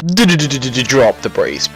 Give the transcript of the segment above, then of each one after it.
Drop the brace.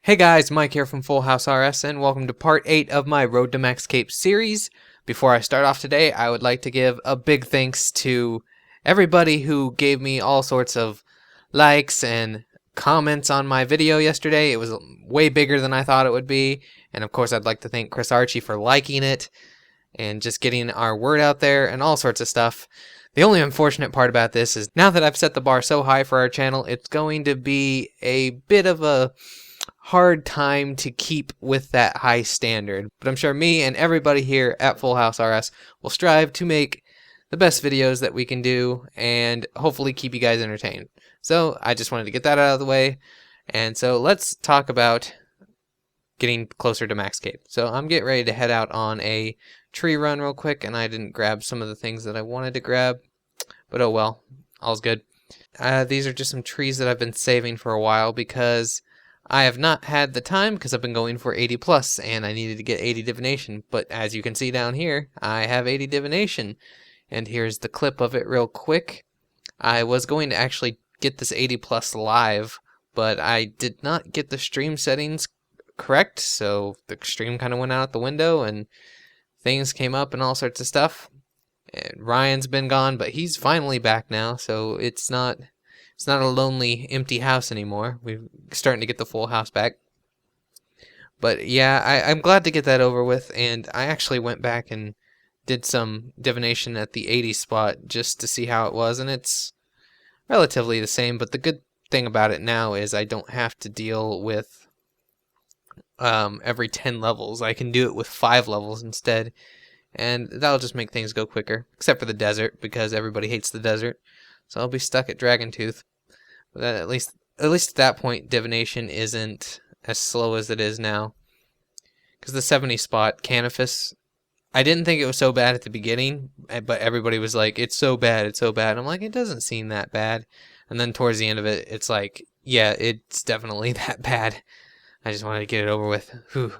Hey guys, Mike here from Fullhousers, and welcome to part 8 of my Road to Max Cape series. Before I start off today, I would like to give a big thanks to everybody who gave me all sorts of likes and comments on my video yesterday. It was way bigger than I thought it would be, and of course I'd like to thank Chris Archie for liking it and just getting our word out there and all sorts of stuff. The only unfortunate part about this is now that I've set the bar so high for our channel, it's going to be a bit of a hard time to keep with that high standard. But I'm sure me and everybody here at Fullhousers will strive to make the best videos that we can do and hopefully keep you guys entertained. So I just wanted to get that out of the way. And so let's talk about getting closer to Max Cape. So I'm getting ready to head out on a tree run real quick, and I didn't grab some of the things that I wanted to grab, but oh well, all's good. These are just some trees that I've been saving for a while because I have not had the time because I've been going for 80 plus and I needed to get 80 divination. But as you can see down here, I have 80 divination. And here's the clip of it real quick. I was going to actually get this 80 plus live, but I did not get the stream settings correct. So the stream kind of went out the window and things came up and all sorts of stuff. And Ryan's been gone, but he's finally back now. So it's not a lonely, empty house anymore. We're starting to get the full house back. But yeah, I'm glad to get that over with, and I actually went back and did some divination at the 80 spot just to see how it was, and it's relatively the same, but the good thing about it now is I don't have to deal with every 10 levels. I can do it with 5 levels instead, and that'll just make things go quicker, except for the desert, because everybody hates the desert. So I'll be stuck at Dragon Tooth. But at least at that point, divination isn't as slow as it is now. Because the 70 spot, Canifus, I didn't think it was so bad at the beginning, but everybody was like, it's so bad, it's so bad. I'm like, it doesn't seem that bad. And then towards the end of it, it's like, yeah, it's definitely that bad. I just wanted to get it over with. Whew.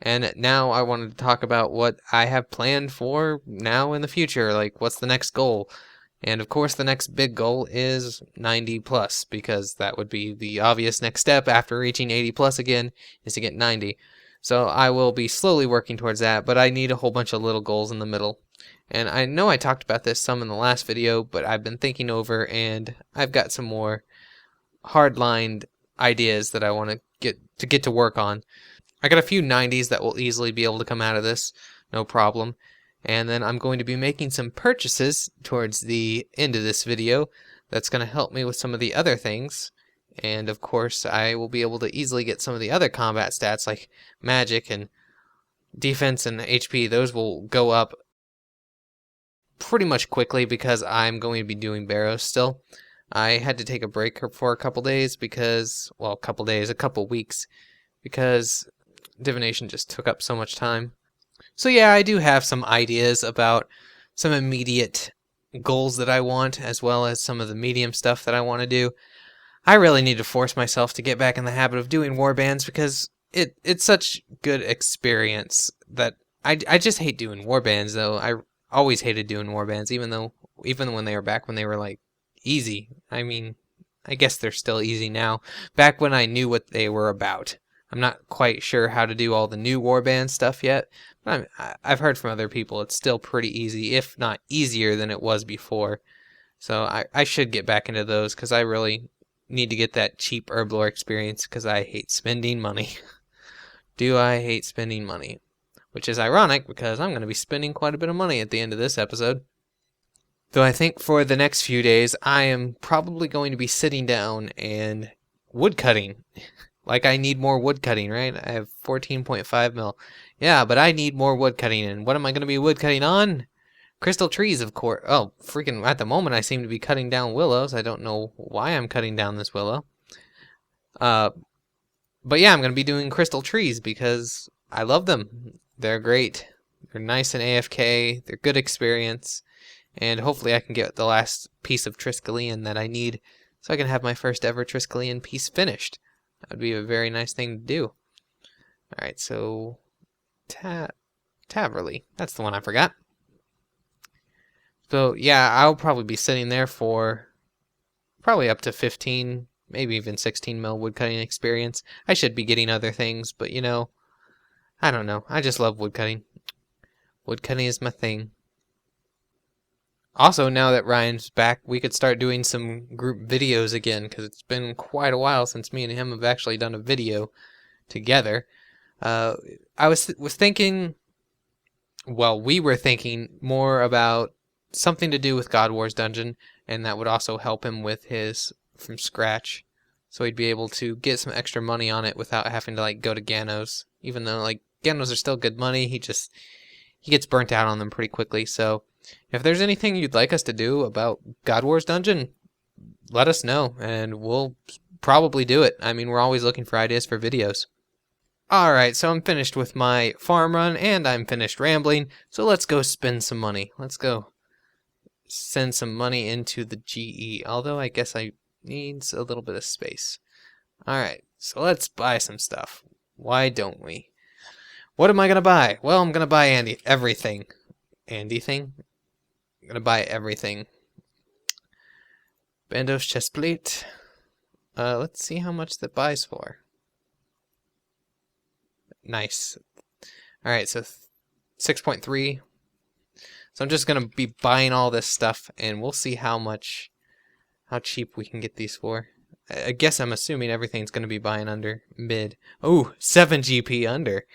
And now I wanted to talk about what I have planned for now in the future. Like, what's the next goal? And of course the next big goal is 90 plus, because that would be the obvious next step after reaching 80 plus again, is to get 90. So I will be slowly working towards that, but I need a whole bunch of little goals in the middle. And I know I talked about this some in the last video, but I've been thinking over, and I've got some more hard-lined ideas that I want to get to work on. I got a few 90s that will easily be able to come out of this, no problem. And then I'm going to be making some purchases towards the end of this video that's going to help me with some of the other things. And of course I will be able to easily get some of the other combat stats like magic and defense and HP. Those will go up pretty much quickly because I'm going to be doing Barrows still. I had to take a break for a couple days because, well, a couple weeks, because divination just took up so much time. So yeah, I do have some ideas about some immediate goals that I want, as well as some of the medium stuff that I want to do. I really need to force myself to get back in the habit of doing warbands because it's such good experience that I just hate doing warbands though. I always hated doing warbands, even when they were back when they were like easy. I mean, I guess they're still easy now. Back when I knew what they were about. I'm not quite sure how to do all the new warband stuff yet, but I've heard from other people it's still pretty easy, if not easier than it was before. So I should get back into those because I really need to get that cheap herblore experience because I hate spending money. Do I hate spending money? Which is ironic because I'm going to be spending quite a bit of money at the end of this episode. Though I think for the next few days I am probably going to be sitting down and wood cutting. Like, I need more wood cutting, right? I have 14.5 mil. Yeah, but I need more wood cutting. And what am I going to be wood cutting on? Crystal trees, of course. Oh, freaking, at the moment, I seem to be cutting down willows. I don't know why I'm cutting down this willow. But yeah, I'm going to be doing crystal trees because I love them. They're great. They're nice and AFK. They're good experience. And hopefully I can get the last piece of Triskelion that I need so I can have my first ever Triskelion piece finished. That would be a very nice thing to do. Alright, so Taverley. That's the one I forgot. So yeah, I'll probably be sitting there for probably up to 15, maybe even 16 mil woodcutting experience. I should be getting other things, but you know, I don't know. I just love woodcutting. Woodcutting is my thing. Also, now that Ryan's back, we could start doing some group videos again, because it's been quite a while since me and him have actually done a video together. I was thinking, well, we were thinking more about something to do with God Wars Dungeon, and that would also help him with his from scratch, so he'd be able to get some extra money on it without having to like go to Ganos. Even though like Ganos are still good money, he gets burnt out on them pretty quickly. So if there's anything you'd like us to do about God Wars Dungeon, let us know, and we'll probably do it. I mean, we're always looking for ideas for videos. Alright, so I'm finished with my farm run, and I'm finished rambling, so let's go spend some money. Let's go send some money into the GE, although I guess I needs a little bit of space. Alright, so let's buy some stuff. Why don't we? What am I gonna buy? Well, I'm gonna buy everything. Andy-thing? I'm gonna buy everything. Bandos chestplate. Let's see how much that buys for. Nice. Alright, so 6.3. So I'm just gonna be buying all this stuff, and we'll see how cheap we can get these for. I guess I'm assuming everything's gonna be buying under mid. Oh, 7 GP under.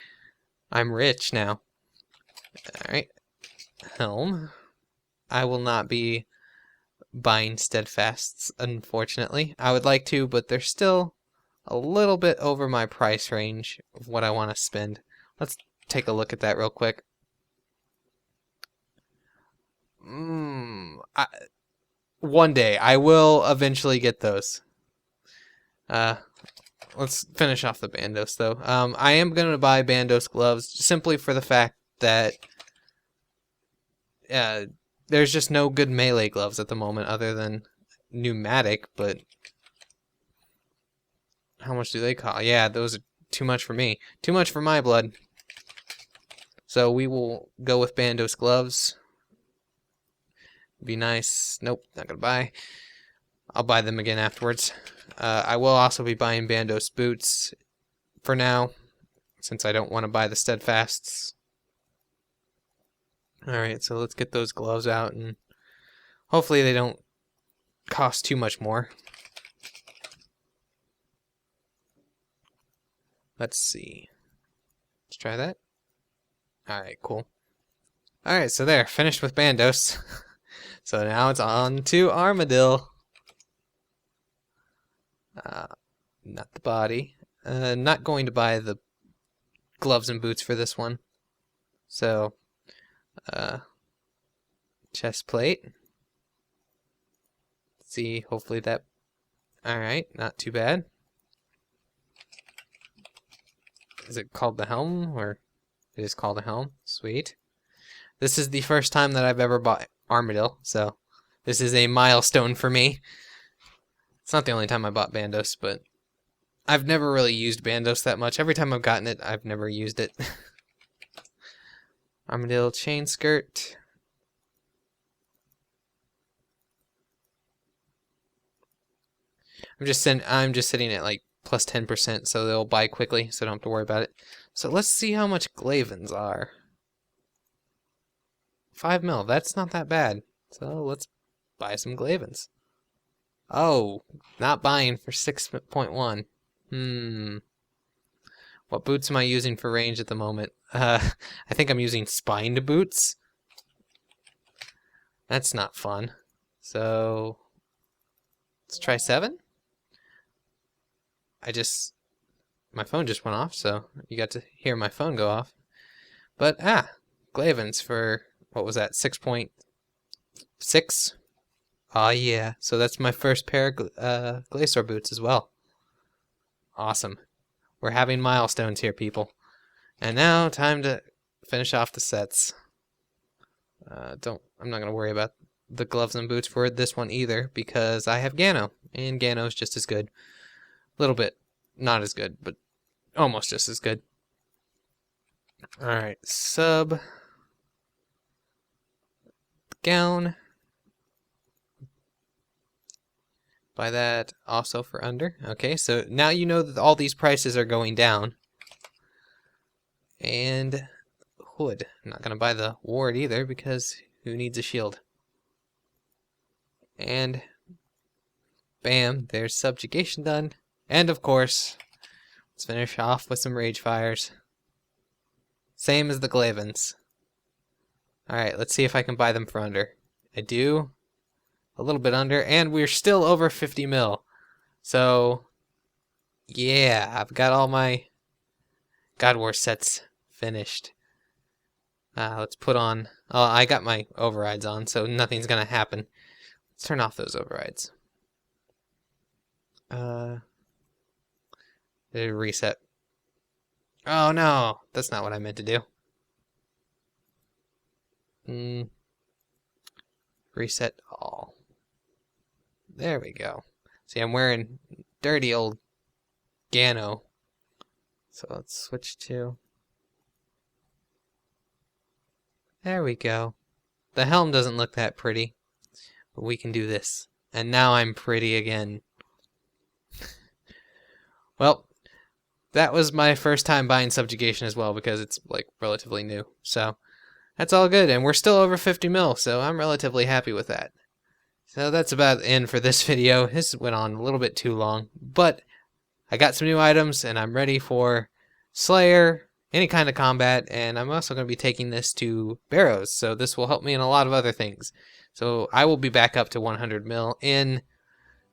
I'm rich now. Alright. Helm. I will not be buying steadfasts, unfortunately. I would like to, but they're still a little bit over my price range of what I want to spend. Let's take a look at that real quick. One day I will eventually get those. Let's finish off the Bandos though. I am gonna buy Bandos gloves simply for the fact that there's just no good melee gloves at the moment other than pneumatic, but how much do they cost? Yeah, those are too much for me. Too much for my blood. So we will go with Bandos gloves. Be nice. Nope, not gonna buy. I'll buy them again afterwards. I will also be buying Bandos boots for now, since I don't want to buy the steadfasts. Alright, so let's get those gloves out, and hopefully they don't cost too much more. Let's see. Let's try that. Alright, cool. Alright, so there, finished with Bandos. So now it's on to Armadillo. Not the body. Not going to buy the gloves and boots for this one. So, chest plate. Let's see, hopefully that... Alright, not too bad. Is it called the helm, or it is called a helm? Sweet. This is the first time that I've ever bought Armadillo, so this is a milestone for me. It's not the only time I bought Bandos, but I've never really used Bandos that much. Every time I've gotten it, I've never used it. Armadillo chain skirt. I'm just sitting at like plus 10%, so they'll buy quickly, so I don't have to worry about it. So let's see how much Glavins are. 5 mil, that's not that bad. So let's buy some Glavins. Oh, not buying for 6.1. What boots am I using for range at the moment? I think I'm using spined boots. That's not fun. So let's try 7. My phone just went off, so you got to hear my phone go off. But Glavins for, what was that, 6.6? Oh yeah, so that's my first pair of Glacier boots as well. Awesome. We're having milestones here, people. And now, time to finish off the sets. I'm not going to worry about the gloves and boots for this one either, because I have Gano, and Gano's just as good. A little bit not as good, but almost just as good. Alright, sub. Gown. Buy that also for under. Okay, so now you know that all these prices are going down. And hood. I'm not going to buy the ward either because who needs a shield? And bam, there's subjugation done. And of course, let's finish off with some rage fires. Same as the Glavens. Alright, let's see if I can buy them for under. I do. A little bit under, and we're still over 50 mil. So, yeah, I've got all my God War sets finished. Let's put on... Oh, I got my overrides on, so nothing's gonna happen. Let's turn off those overrides. Reset. Oh no, that's not what I meant to do. Reset all. There we go. See, I'm wearing dirty old Gano. So let's switch to... There we go. The helm doesn't look that pretty, but we can do this. And now I'm pretty again. Well, that was my first time buying subjugation as well because it's like relatively new. So that's all good, and we're still over 50 mil, so I'm relatively happy with that. So that's about the end for this video. This went on a little bit too long, but I got some new items, and I'm ready for Slayer, any kind of combat, and I'm also going to be taking this to Barrows, so this will help me in a lot of other things. So I will be back up to 100 mil in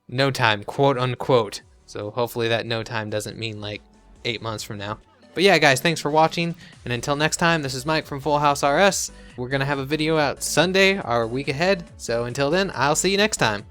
no time, quote unquote. So hopefully that no time doesn't mean like 8 months from now. But yeah, guys, thanks for watching, and until next time, this is Mike from Full House RS. We're going to have a video out Sunday, our week ahead, so until then, I'll see you next time.